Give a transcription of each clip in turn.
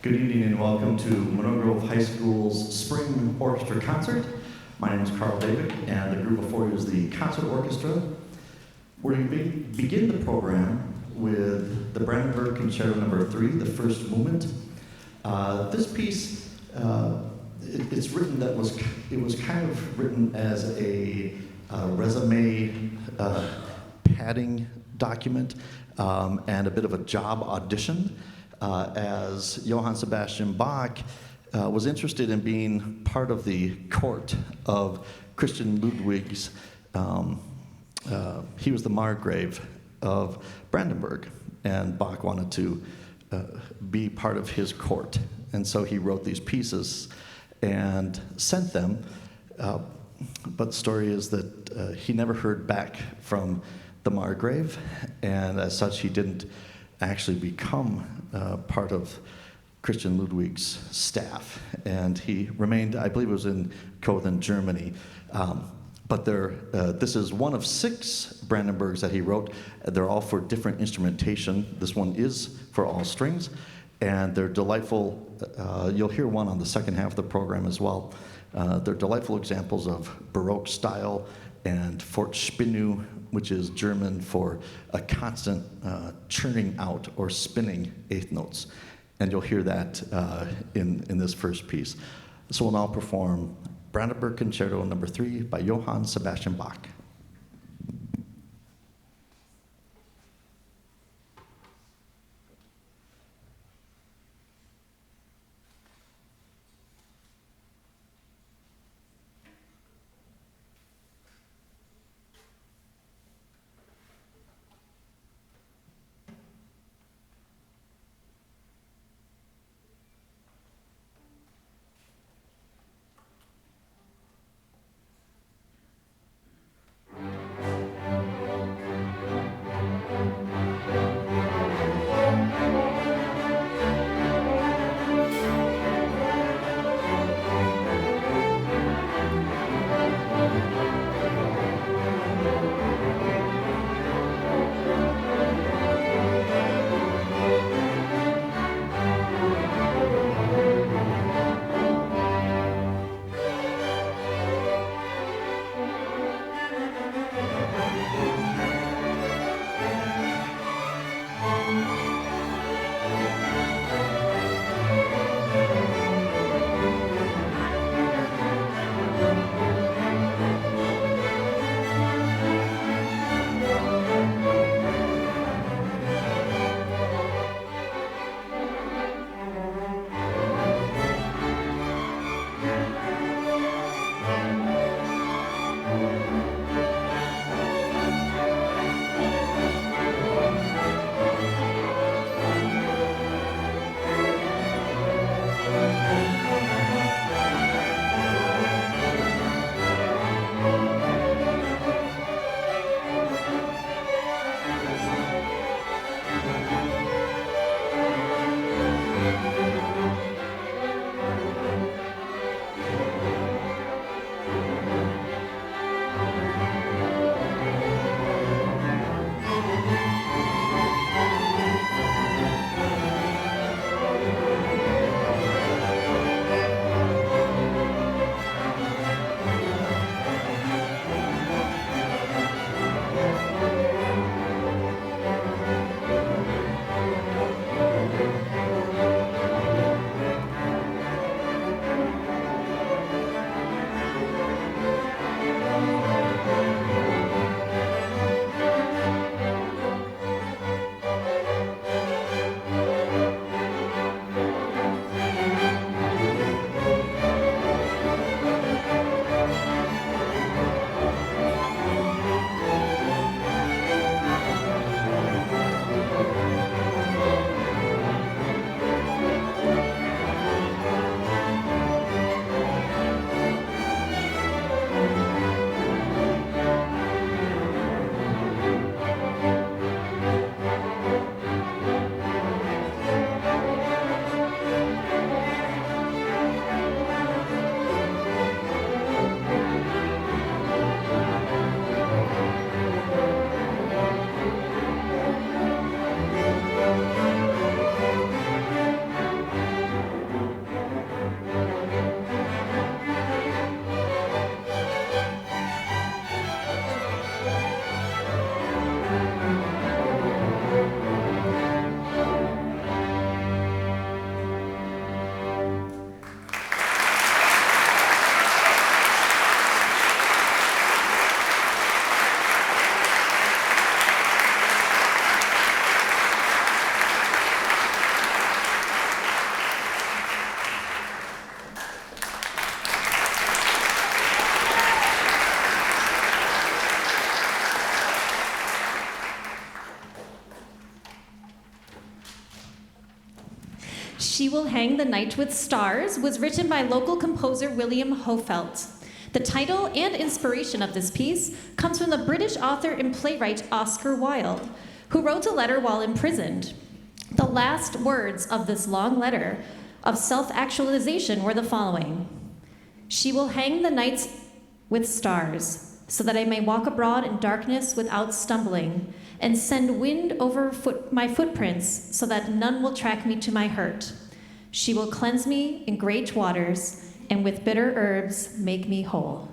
Good evening and welcome to Monona Grove High School's Spring Orchestra Concert. My name is Carl David, and the group before you is the Concert Orchestra. We're going to begin the program with the Brandenburg Concerto No. 3, the first movement. This piece, it's written it was kind of written as a resume padding document and a bit of a job audition. As Johann Sebastian Bach was interested in being part of the court of Christian Ludwig's, he was the Margrave of Brandenburg, and Bach wanted to be part of his court. And so he wrote these pieces and sent them, but the story is that he never heard back from the Margrave, and as such he didn't actually become part of Christian Ludwig's staff, and he remained, I believe it was in Cothen, Germany. But this is one of 6 Brandenburgs that he wrote. They're all for different instrumentation. This one is for all strings, and they're delightful. You'll hear one on the second half of the program as well. They're delightful examples of Baroque style and Fortspinnu, which is German for a constant churning out or spinning eighth notes. And you'll hear that in this first piece. So we'll now perform Brandenburg Concerto No. 3 by Johann Sebastian Bach. She Will Hang the Night with Stars was written by local composer William Hofelt. The title and inspiration of this piece comes from the British author and playwright Oscar Wilde, who wrote a letter while imprisoned. The last words of this long letter of self-actualization were the following: "She will hang the nights with stars, so that I may walk abroad in darkness without stumbling, and send wind over my footprints, so that none will track me to my hurt. She will cleanse me in great waters, and with bitter herbs make me whole."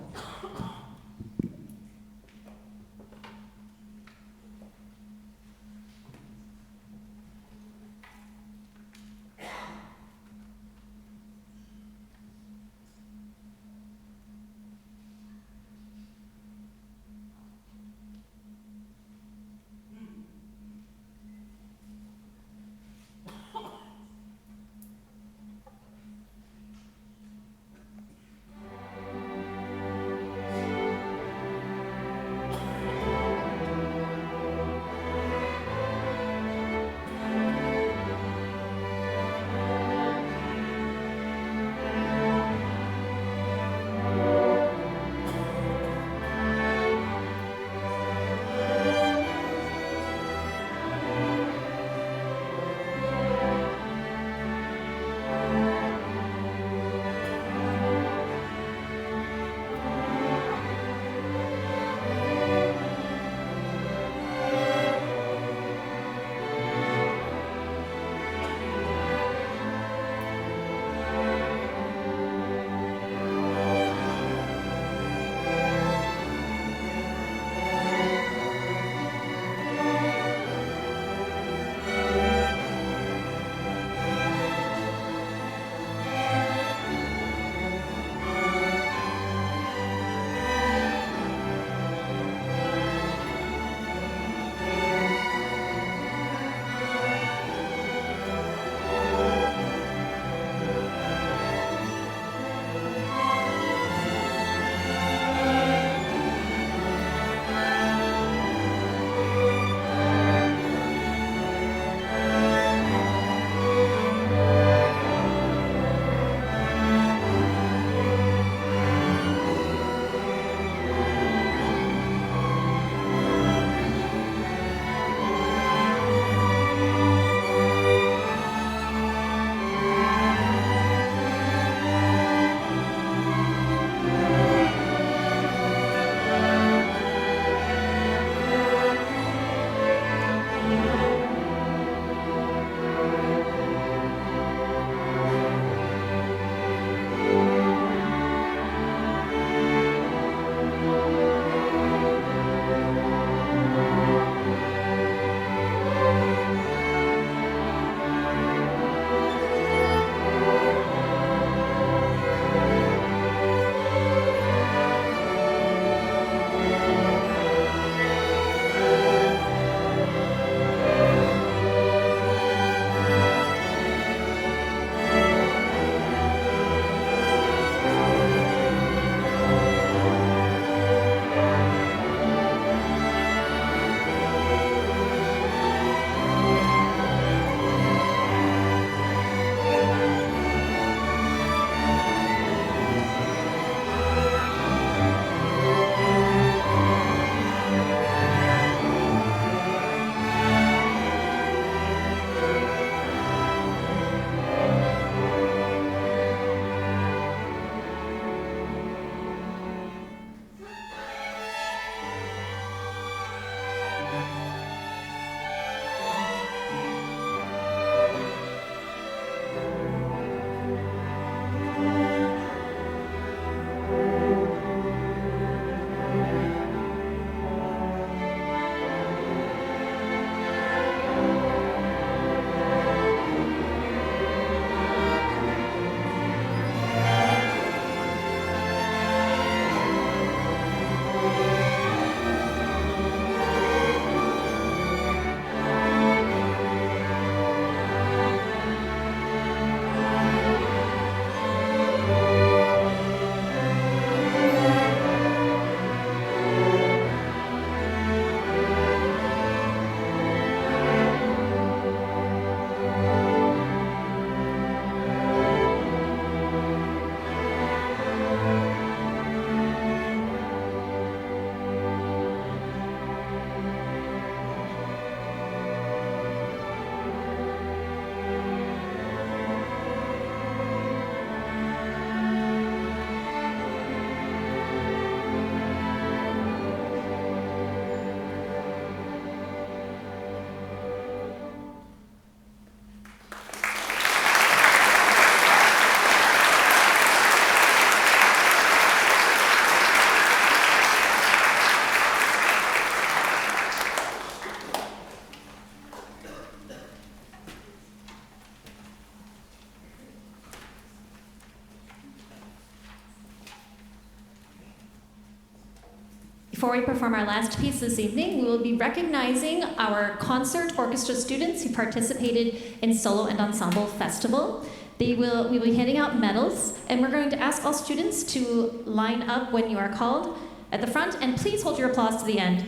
Before we perform our last piece this evening, we will be recognizing our concert orchestra students who participated in Solo and Ensemble Festival. We will be handing out medals, and we're going to ask all students to line up when you are called at the front, and please hold your applause to the end.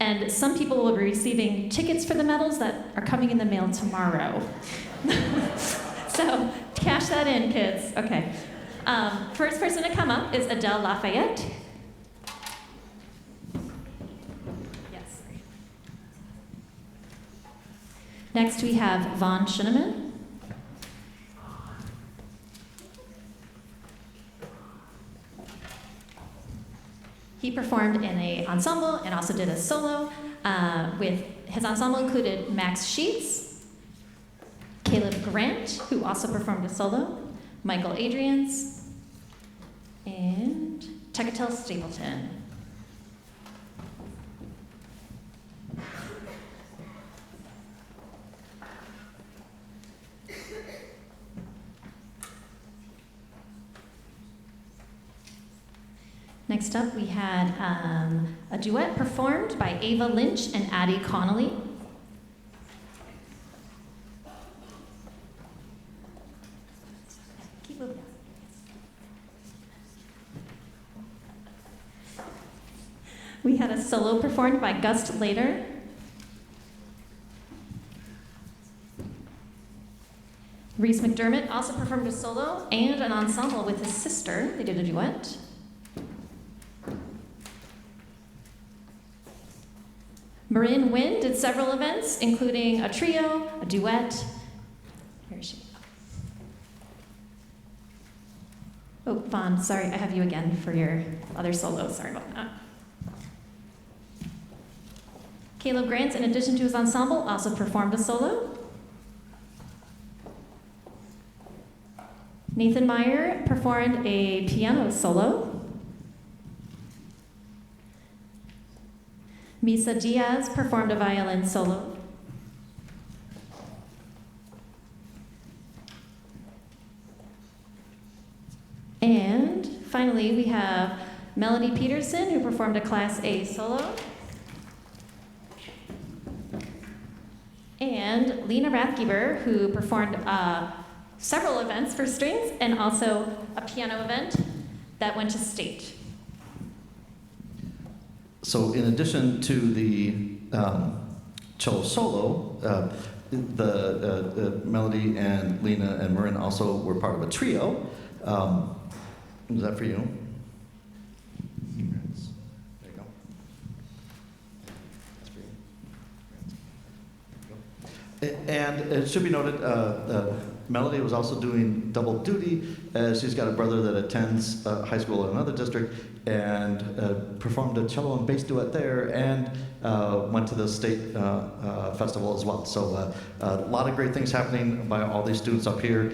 And some people will be receiving tickets for the medals that are coming in the mail tomorrow. So cash that in, kids. Okay. First person to come up is Adele Lafayette. Yes. Next we have Vaughn Shinneman. He performed in an ensemble and also did a solo. With his ensemble included Max Sheets, Caleb Grant, who also performed a solo, Michael Adrians, and Tekatel Stapleton. Next up, we had a duet performed by Ava Lynch and Addie Connolly. Keep moving. We had a solo performed by Gust Later. Reese McDermott also performed a solo and an ensemble with his sister. They did a duet. Marin Wynn did several events, including a trio, a duet. Here is she. Oh, Vaughn, sorry, I have you again for your other solo. Sorry about that. Caleb Grant, in addition to his ensemble, also performed a solo. Nathan Meyer performed a piano solo. Misa Diaz performed a violin solo. And finally, we have Melody Peterson, who performed a Class A solo. And Lena Rathgeber, who performed several events for strings and also a piano event that went to state. So in addition to the cello solo, the Melody and Lena and Marin also were part of a trio. Was that for you? Congrats. There you go. That's for you. And it should be noted, Melody was also doing double duty, as she's got a brother that attends high school in another district, and performed a cello and bass duet there, and went to the state festival as well. So a lot of great things happening by all these students up here,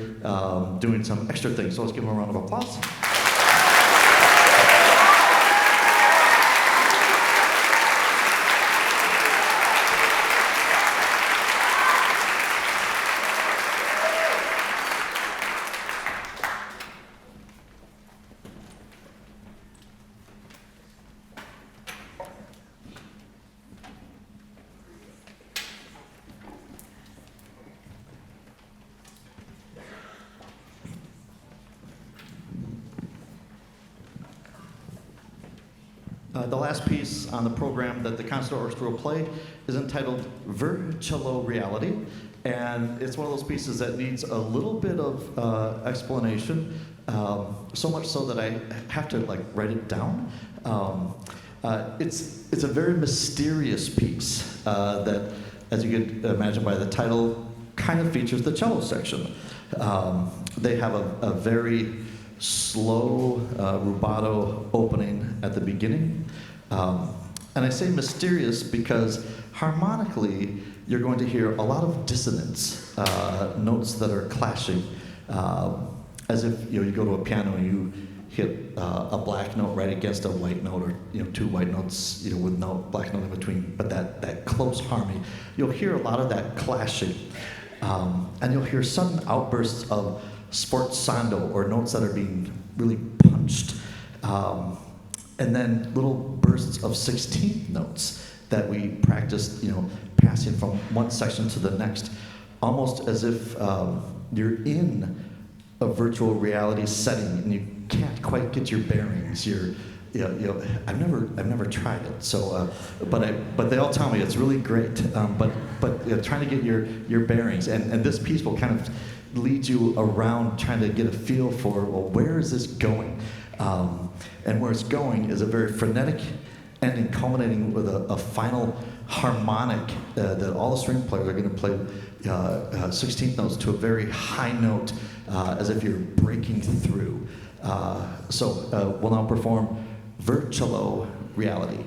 doing some extra things. So let's give them a round of applause. The last piece on the program that the concert orchestra will play is entitled Vircello Reality, and it's one of those pieces that needs a little bit of explanation, so much so that I have to write it down. It's a very mysterious piece that, as you could imagine by the title, kind of features the cello section. They have a very slow rubato opening at the beginning. And I say mysterious because harmonically, you're going to hear a lot of dissonance, notes that are clashing, as if you go to a piano and you hit a black note right against a white note, or two white notes with no black note in between, but that close harmony. You'll hear a lot of that clashing, and you'll hear sudden outbursts of sforzando, or notes that are being really punched. and then little bursts of 16th notes that we practiced, passing from one section to the next, almost as if you're in a virtual reality setting and you can't quite get your bearings. I've never tried it, so but they all tell me it's really great. But trying to get your bearings, and this piece will kind of lead you around trying to get a feel for, well, where is this going? And where it's going is a very frenetic ending, culminating with a final harmonic that all the string players are going to play 16th notes to a very high note, as if you're breaking through. So we'll now perform Virtual Reality.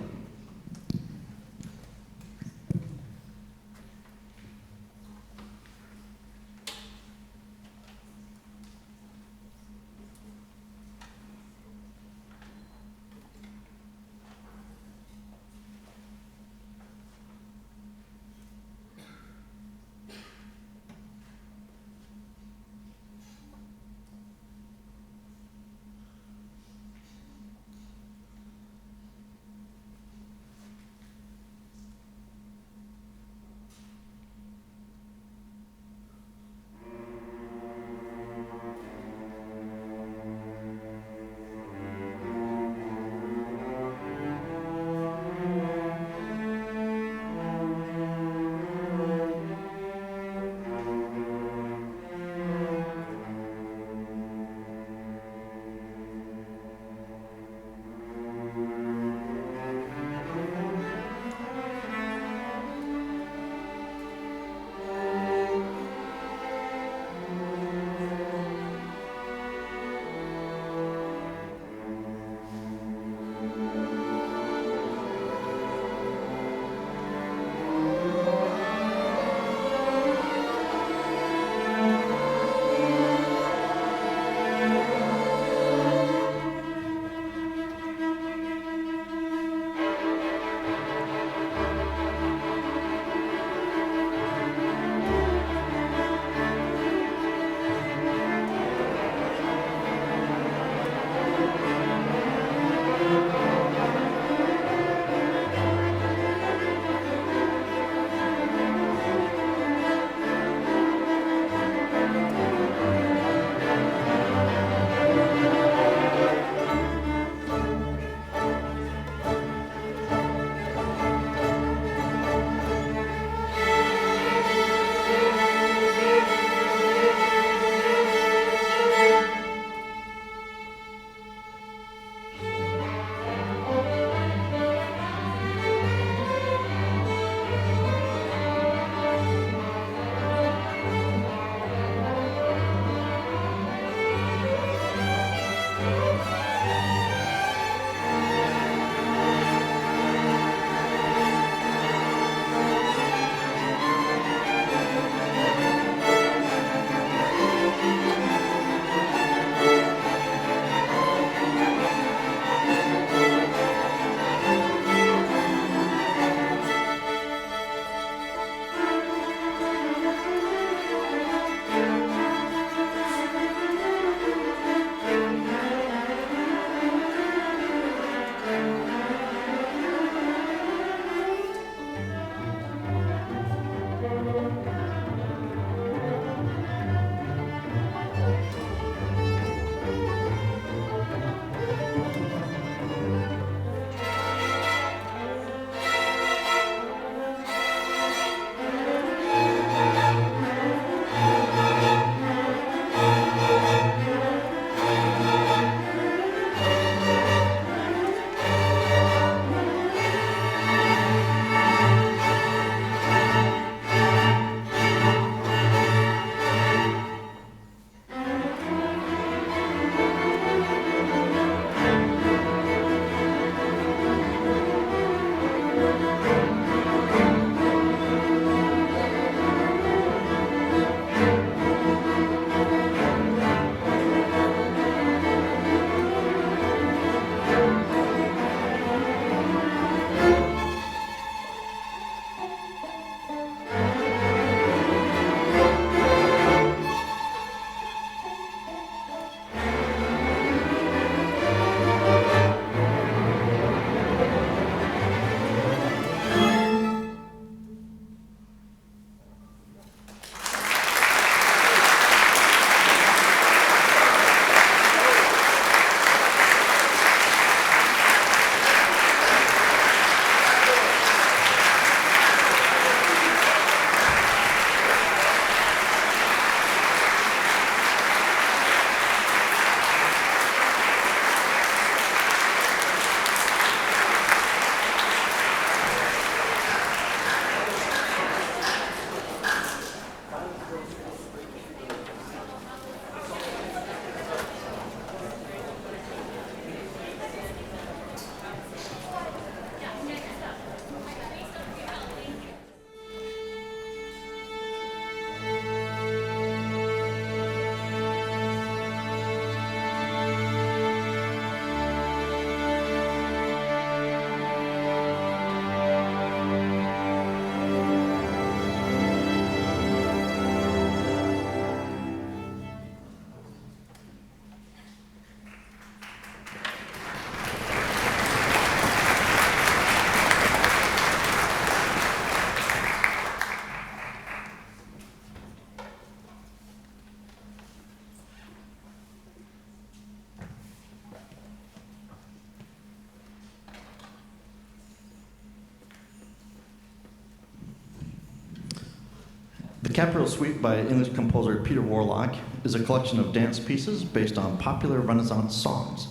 The Capriole Suite by English composer Peter Warlock is a collection of dance pieces based on popular Renaissance songs.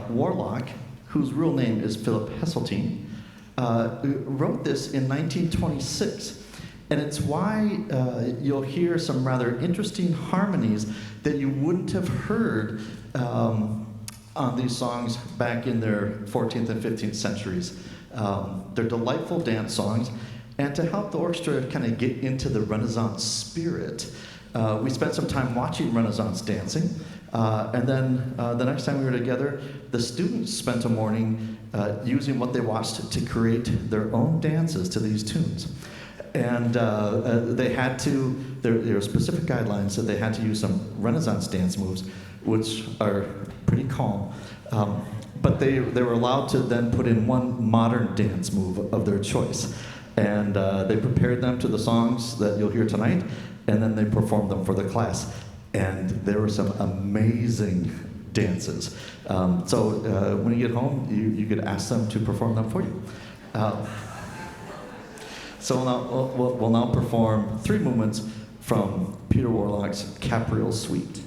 Warlock, whose real name is Philip Heseltine, wrote this in 1926. And it's why you'll hear some rather interesting harmonies that you wouldn't have heard on these songs back in their 14th and 15th centuries. They're delightful dance songs. And to help the orchestra kind of get into the Renaissance spirit, we spent some time watching Renaissance dancing. And then the next time we were together, the students spent a morning using what they watched to create their own dances to these tunes. And they had to, there were specific guidelines that they had to use some Renaissance dance moves, which are pretty calm. But they were allowed to then put in one modern dance move of their choice. And they prepared them to the songs that you'll hear tonight, and then they performed them for the class. And there were some amazing dances. So when you get home, you could ask them to perform them for you. So we'll now perform 3 movements from Peter Warlock's Capriole Suite.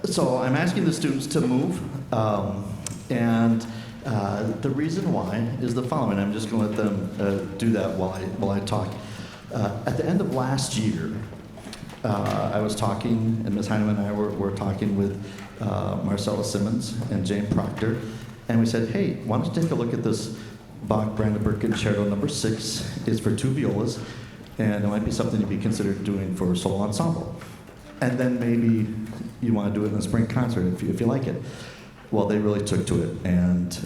So I'm asking the students to move, and the reason why is the following. I'm just going to let them do that while I talk. At the end of last year, I was talking, and Ms. Heineman and I were talking with Marcella Simmons and Jane Proctor, and we said, hey, why don't you take a look at this Bach Brandenburg Concerto number 6. It's for 2 violas, and it might be something to be considered doing for solo ensemble. And then maybe you want to do it in the spring concert if you like it. Well, they really took to it and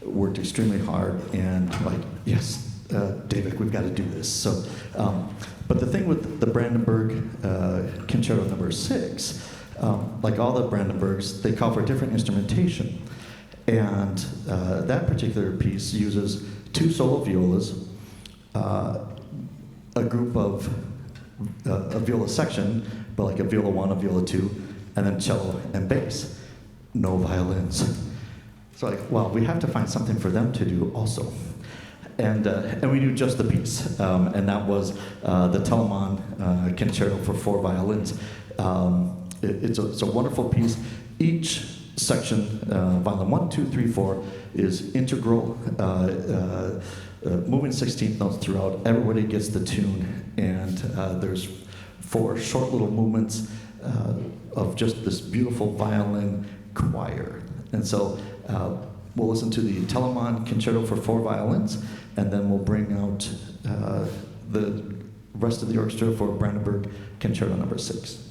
worked extremely hard and like, yes, David, we've got to do this. So, but the thing with the Brandenburg Concerto number 6, like all the Brandenburgs, they call for different instrumentation. And that particular piece uses 2 solo violas, a group of a viola section, but like a viola 1, a viola 2, and then cello and bass. No violins. So like, well, we have to find something for them to do also. And we knew just the piece, and that was the Telemann Concerto for 4 violins. It's a wonderful piece. Each section, violin 1, 2, 3, 4, is integral, moving 16th notes throughout. Everybody gets the tune, and there's 4 short little movements of just this beautiful violin choir. And so we'll listen to the Telemann Concerto for 4 violins, and then we'll bring out the rest of the orchestra for Brandenburg Concerto number 6.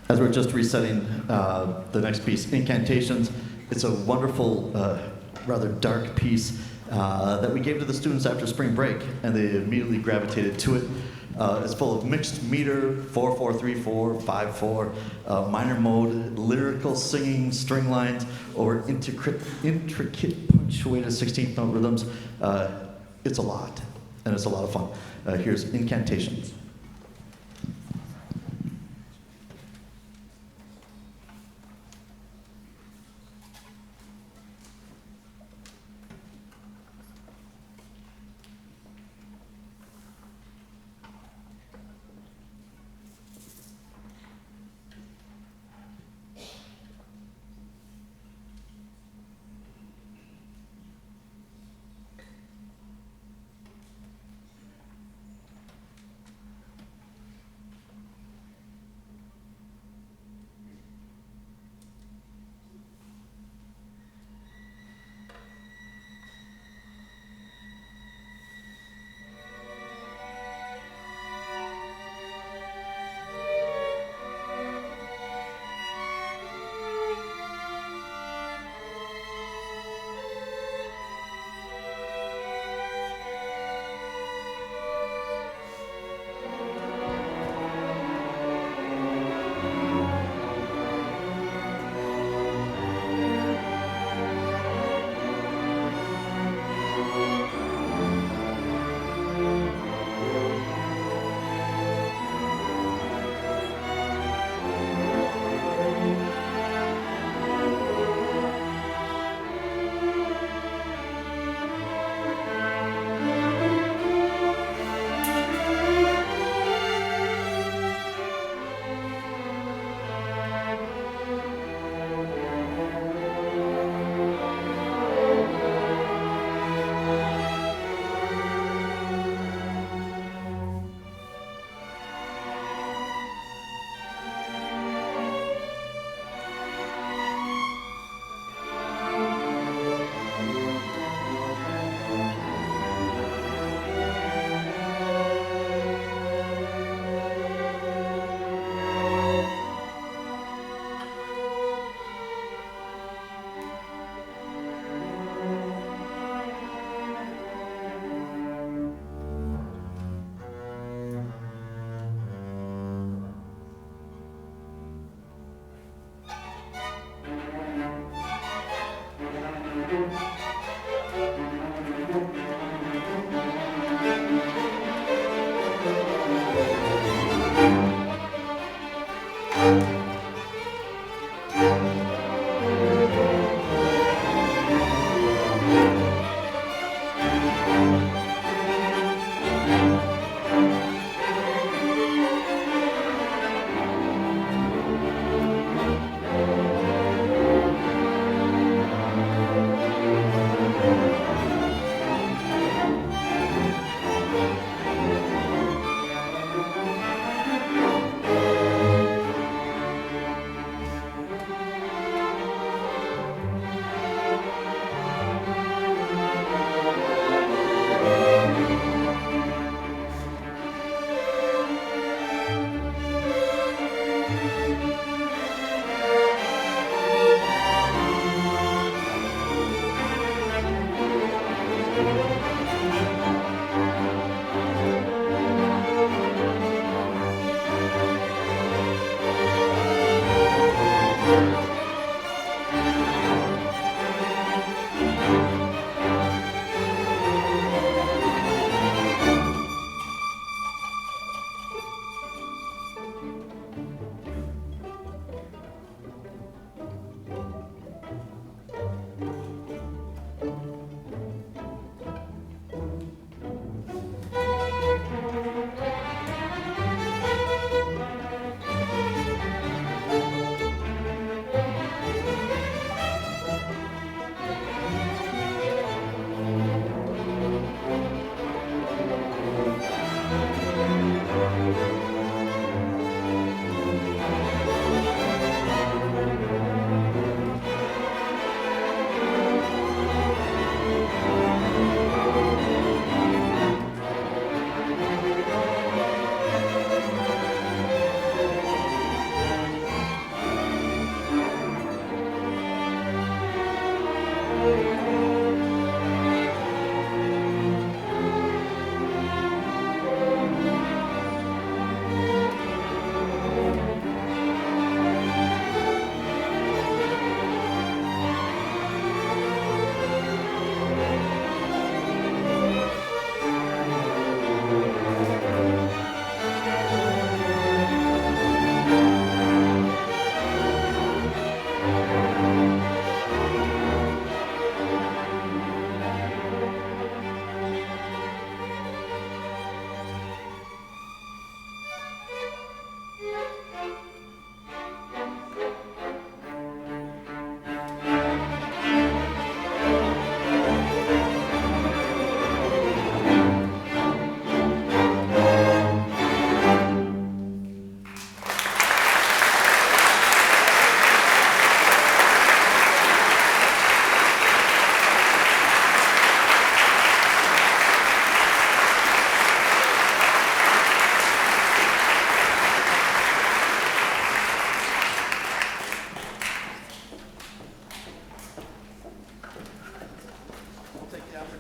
As we're just resetting the next piece, Incantations, it's a wonderful, rather dark piece that we gave to the students after spring break, and they immediately gravitated to it. It's full of mixed meter, 4/4, 3/4, 5/4, minor mode, lyrical singing, string lines, or intricate punctuated 16th note rhythms. It's a lot, and it's a lot of fun. Here's Incantations.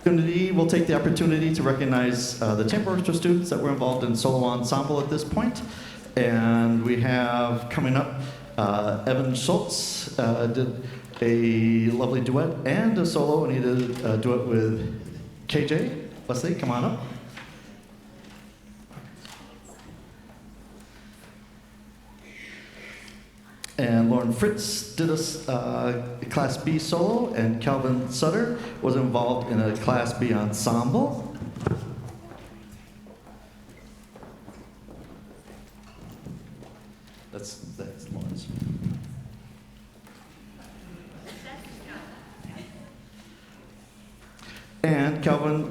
We'll take the opportunity to recognize the chamber orchestra students that were involved in solo ensemble at this point. And we have coming up, Evan Schultz did a lovely duet and a solo, and he did a duet with KJ. Leslie, come on up. And Lauren Fritz did a Class B solo, and Calvin Sutter was involved in a Class B ensemble. That's Lauren's. And Calvin's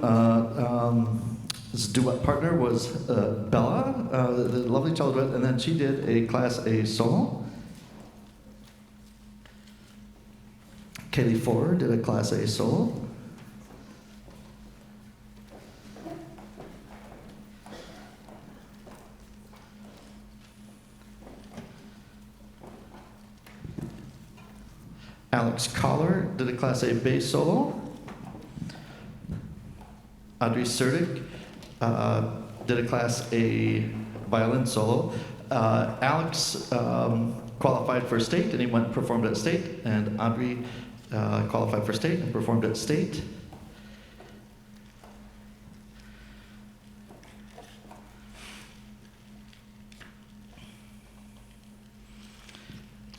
duet partner was Bella, the lovely cello duet, and then she did a Class A solo. Kaylee Ford did a Class A solo. Alex Collar did a Class A bass solo. Audrey Serdick did a Class A violin solo. Alex qualified for state, and he went and performed at state, and Audrey qualified for state and performed at state.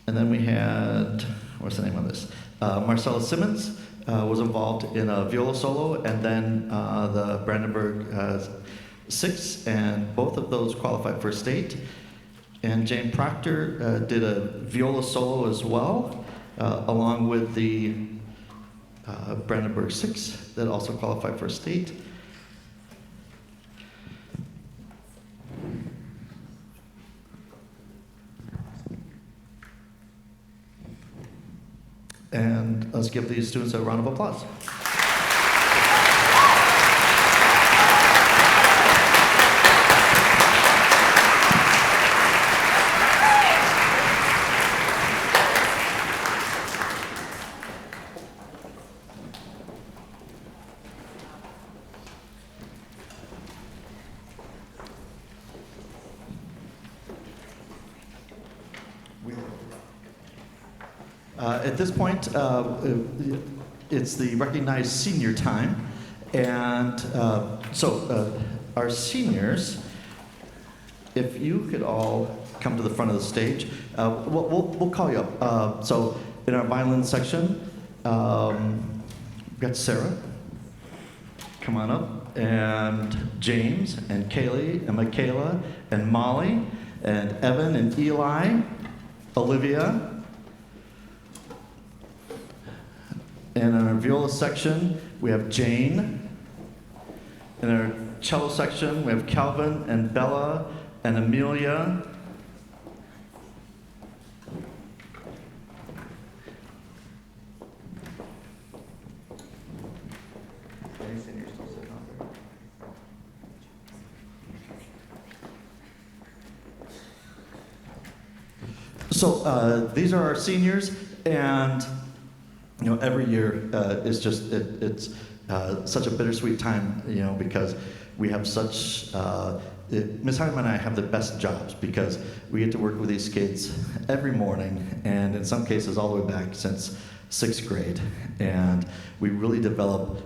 And then we had, what's the name of this? Marcella Simmons was involved in a viola solo, and then the Brandenburg Six, and both of those qualified for state. And Jane Proctor did a viola solo as well, along with the Brandenburg Six that also qualified for state. And let's give these students a round of applause. At this point, it's the recognized senior time. And so our seniors, if you could all come to the front of the stage, we'll call you up. So in our violin section, we've got Sarah. Come on up. And James, and Kaylee, and Michaela, and Molly, and Evan, and Eli, Olivia. And in our viola section, we have Jane. In our cello section, we have Calvin and Bella and Amelia. So these are our seniors, and you know, every year is just it's such a bittersweet time, you know, because we have such. Ms. Hyman and I have the best jobs because we get to work with these kids every morning, and in some cases all the way back since 6th grade, and we really develop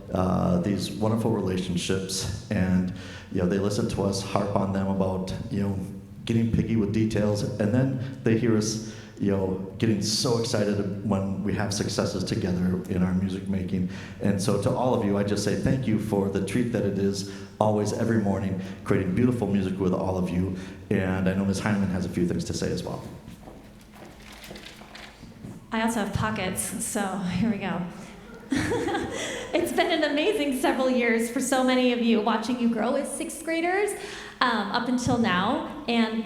these wonderful relationships, and you know, they listen to us harp on them about, you know, getting picky with details, and then they hear us, you know, getting so excited when we have successes together in our music making. And so to all of you, I just say thank you for the treat that it is always every morning, creating beautiful music with all of you. And I know Ms. Heineman has a few things to say as well. I also have pockets, so here we go. It's been an amazing several years for so many of you, watching you grow as 6th graders up until now. And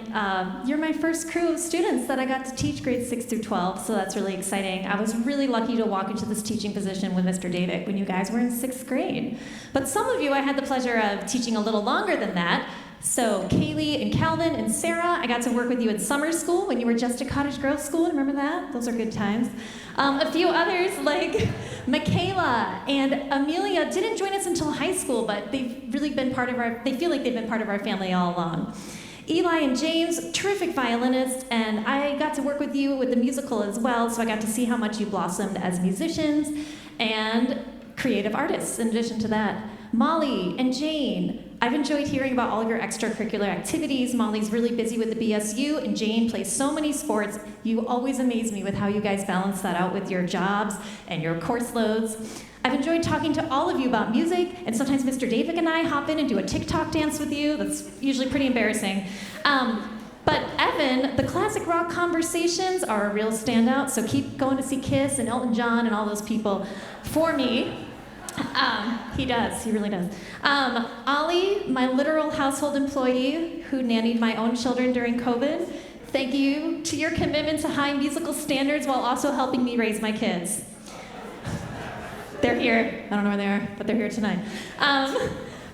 you're my first crew of students that I got to teach grades 6 through 12, so that's really exciting. I was really lucky to walk into this teaching position with Mr. David when you guys were in 6th grade. But some of you I had the pleasure of teaching a little longer than that. So Kaylee and Calvin and Sarah, I got to work with you in summer school when you were just a Cottage Grove school. Remember that? Those are good times. A few others like Michaela and Amelia didn't join us until high school, but they've really been they feel like they've been part of our family all along. Eli and James, terrific violinists, and I got to work with you with the musical as well, so I got to see how much you blossomed as musicians and creative artists in addition to that. Molly and Jane, I've enjoyed hearing about all of your extracurricular activities. Molly's really busy with the BSU, and Jane plays so many sports. You always amaze me with how you guys balance that out with your jobs and your course loads. I've enjoyed talking to all of you about music, and sometimes Mr. David and I hop in and do a TikTok dance with you. That's usually pretty embarrassing. But Evan, the classic rock conversations are a real standout, so keep going to see Kiss and Elton John and all those people for me. He does, he really does. Ollie, my literal household employee who nannied my own children during COVID, thank you to your commitment to high musical standards while also helping me raise my kids. They're here. I don't know where they are, but they're here tonight.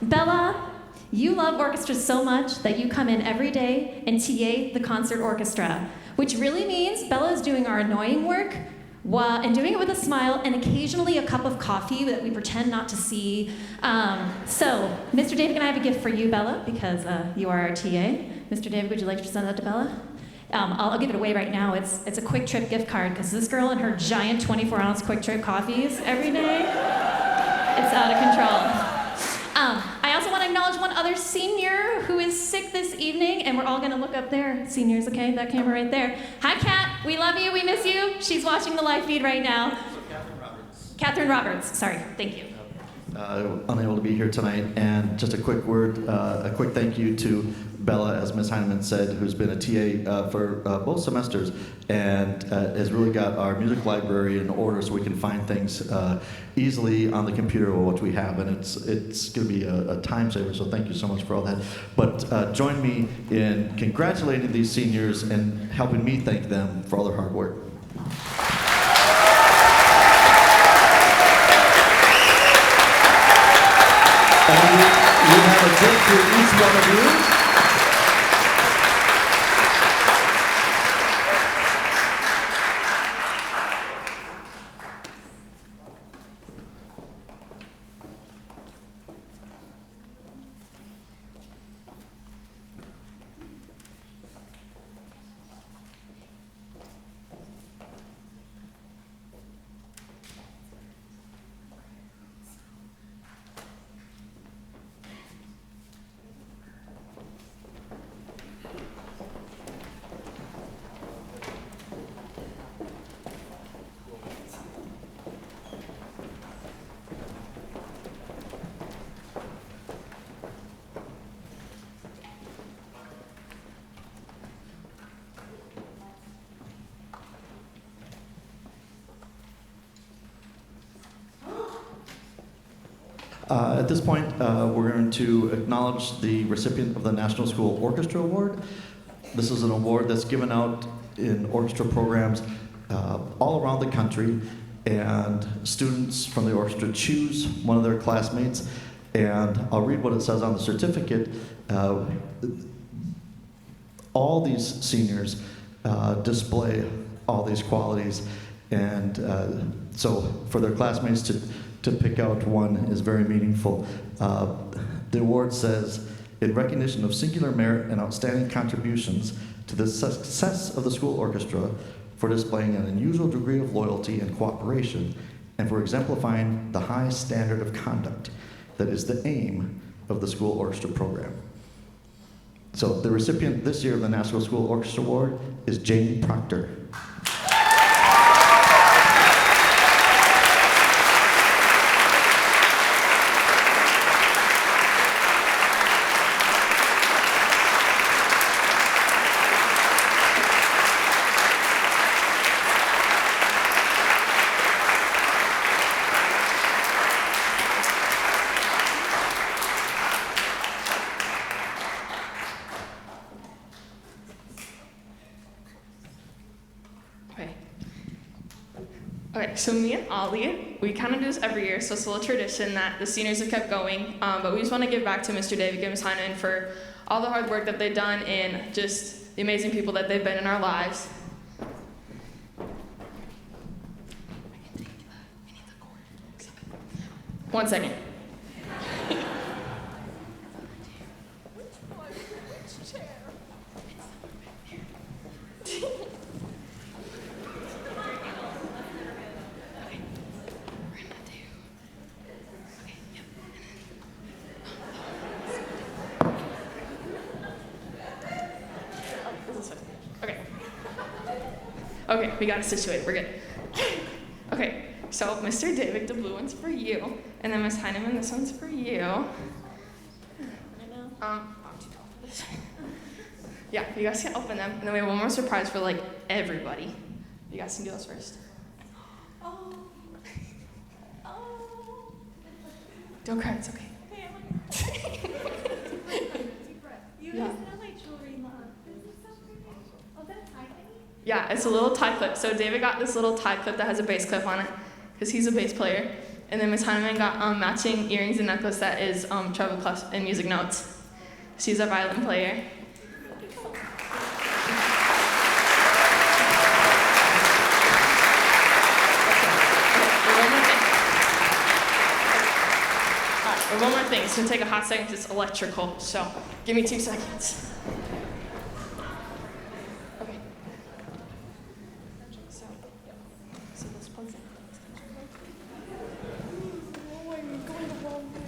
Bella, you love orchestra so much that you come in every day and TA the concert orchestra, which really means Bella is doing our annoying work and doing it with a smile and occasionally a cup of coffee that we pretend not to see. So, Mr. David and I have a gift for you, Bella, because you are our TA. Mr. David, would you like to send that to Bella? I'll give it away right now. It's a Quick Trip gift card, because this girl and her giant 24-ounce Quick Trip coffees every day, it's out of control. I also want to acknowledge one other senior who is sick this evening, and we're all going to look up there. Seniors, okay? That camera right there. Hi, Kat. We love you. We miss you. She's watching the live feed right now. Catherine Roberts. Sorry. Thank you. Unable to be here tonight, and just a quick word, a quick thank you to Bella, as Ms. Heineman said, who's been a TA for both semesters and has really got our music library in order so we can find things easily on the computer, which we have, and it's going to be a time saver, so thank you so much for all that. But join me in congratulating these seniors and helping me thank them for all their hard work. And we have a gift for each one of you. At this point, we're going to acknowledge the recipient of the National School Orchestra Award. This is an award that's given out in orchestra programs all around the country, and students from the orchestra choose one of their classmates, and I'll read what it says on the certificate. All these seniors display all these qualities, and so for their classmates to pick out one is very meaningful. The award says, in recognition of singular merit and outstanding contributions to the success of the school orchestra, for displaying an unusual degree of loyalty and cooperation, and for exemplifying the high standard of conduct that is the aim of the school orchestra program. So the recipient this year of the National School Orchestra Award is Jane Proctor. Okay, so me and Ollie, we kind of do this every year, so it's a little tradition that the seniors have kept going, but we just want to give back to Mr. David and Ms. Heineman for all the hard work that they've done and just the amazing people that they've been in our lives. One second. Okay, we got it situated. We're good. Okay, so Mr. David, the blue one's for you, and then Miss Heineman, this one's for you. Yeah, you guys can open them, and then we have one more surprise for like everybody. You guys can do those first. Oh. Oh. Don't cry, it's okay. You Yeah. guys sound like jewelry, Mom. This is so pretty. Oh, that's tiny? Yeah, it's a little tie clip. So David got this little tie clip that has a bass clip on it, because he's a bass player. And then Miss Heineman got matching earrings and necklace that is treble clef and music notes. She's a violin player. One more thing. It's gonna take a hot second. It's electrical. So give me 2 seconds. Okay. So this plugs in. Oh, I'm going the wrong way.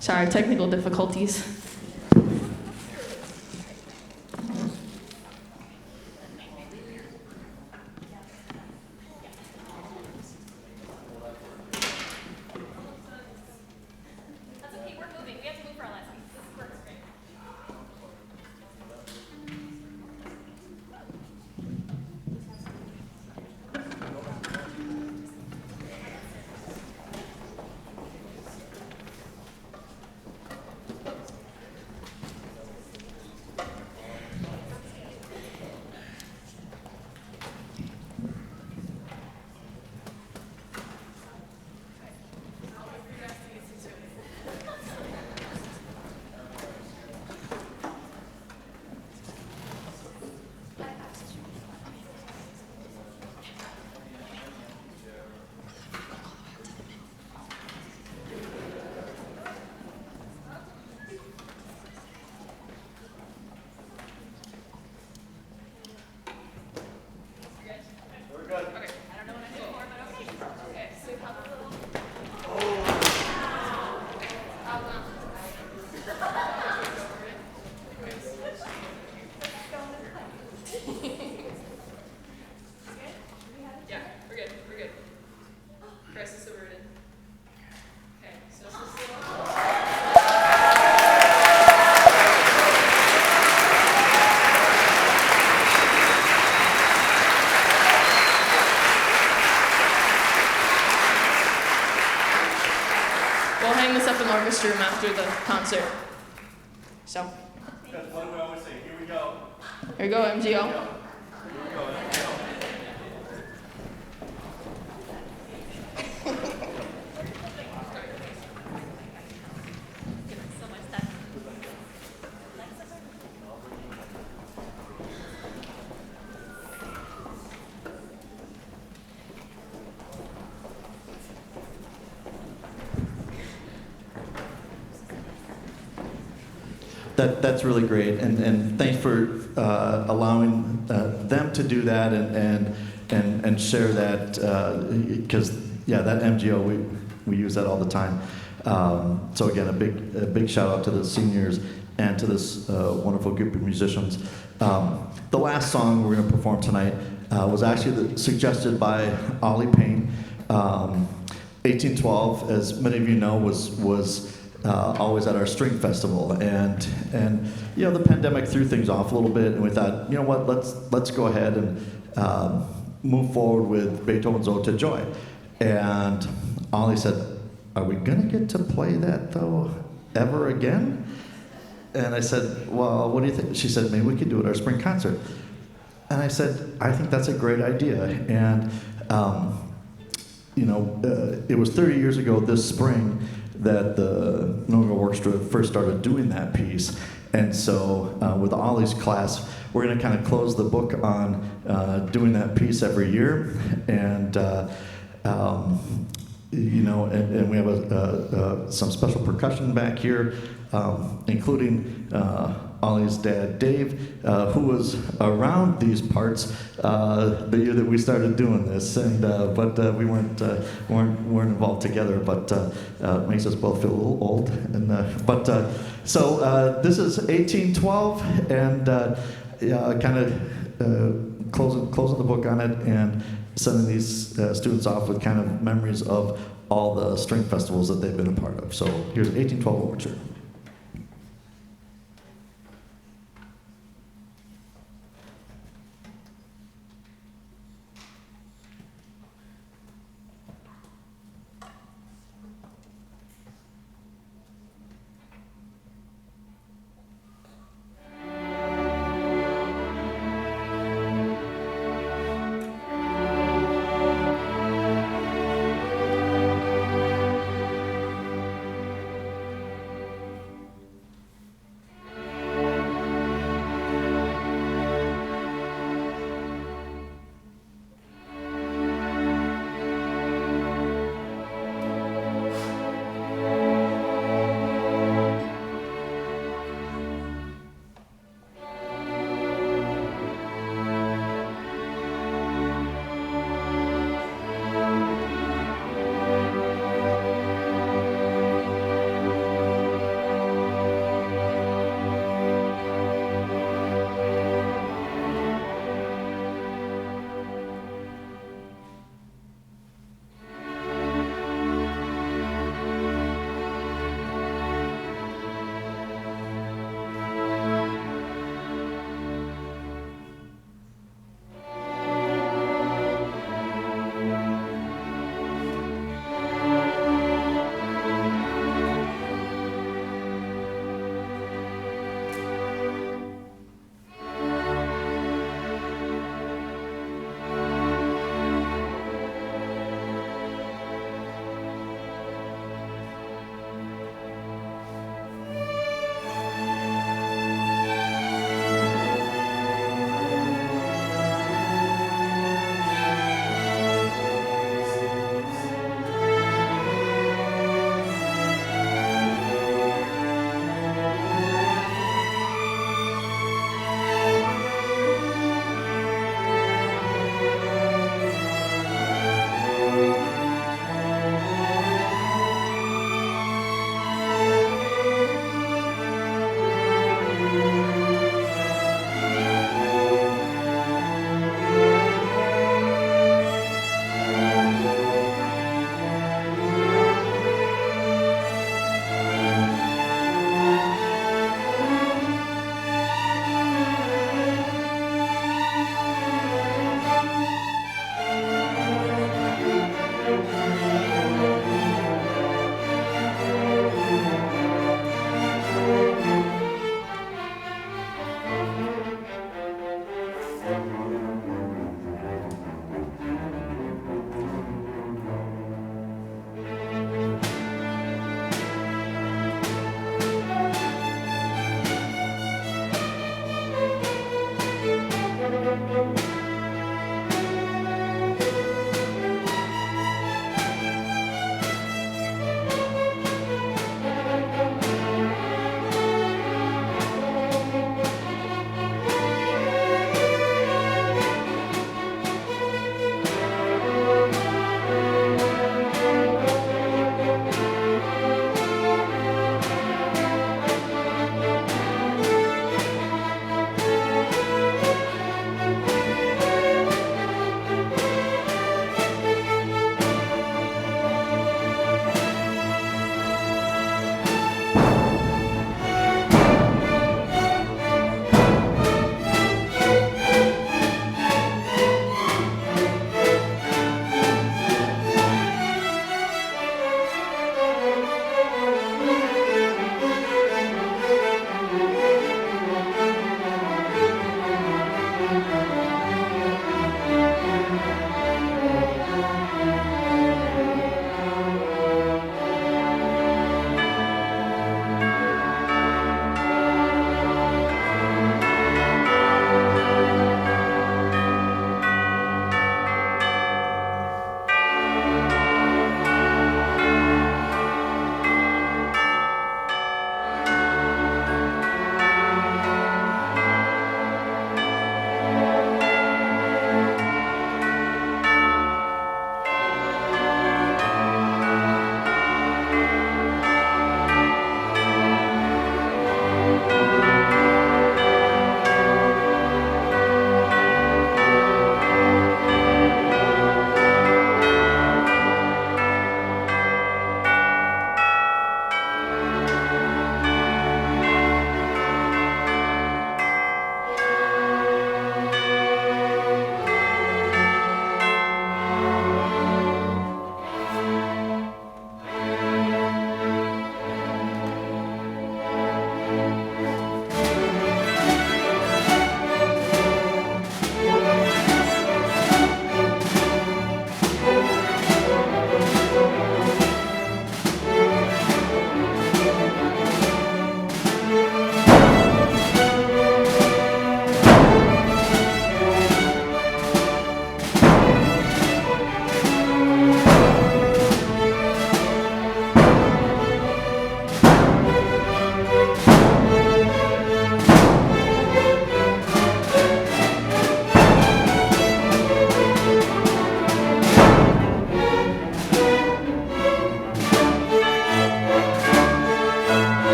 Sorry, technical difficulties. That's okay, we're moving. We have to move for our last piece. This works great. Yeah, we're good. We're good. Press this over it. Okay, so this is we'll hang this up in the orchestra room after the concert. So. That's what we always say. Here we go. Here we go, MGO. Here we go. That's really great, and thanks for allowing them to do that and share that, because yeah, that MGO we use that all the time. So again, a big shout out to the seniors and to this wonderful group of musicians. The last song we're going to perform tonight was actually suggested by Ollie Payne. 1812, as many of you know, was always at our string festival, and you know, the pandemic threw things off a little bit, and we thought, you know what, let's go ahead and move forward with Beethoven's Ode to Joy. And Ollie said, "Are we gonna get to play that though ever again?" And I said, "Well, what do you think?" She said, "Maybe we could do it at our spring concert." And I said, "I think that's a great idea." And you know, it was 30 years ago this spring that the Monona Orchestra first started doing that piece. And so with Ollie's class, we're going to kind of close the book on doing that piece every year. And you know, and we have some special percussion back here, including Ollie's dad, Dave, who was around these parts the year that we started doing this, and but we weren't involved together. But it makes us both feel a little old. And so this is 1812, and kind of closing the book on it and sending these students off with kind of memories of all the string festivals that they've been a part of. So here's 1812 Overture.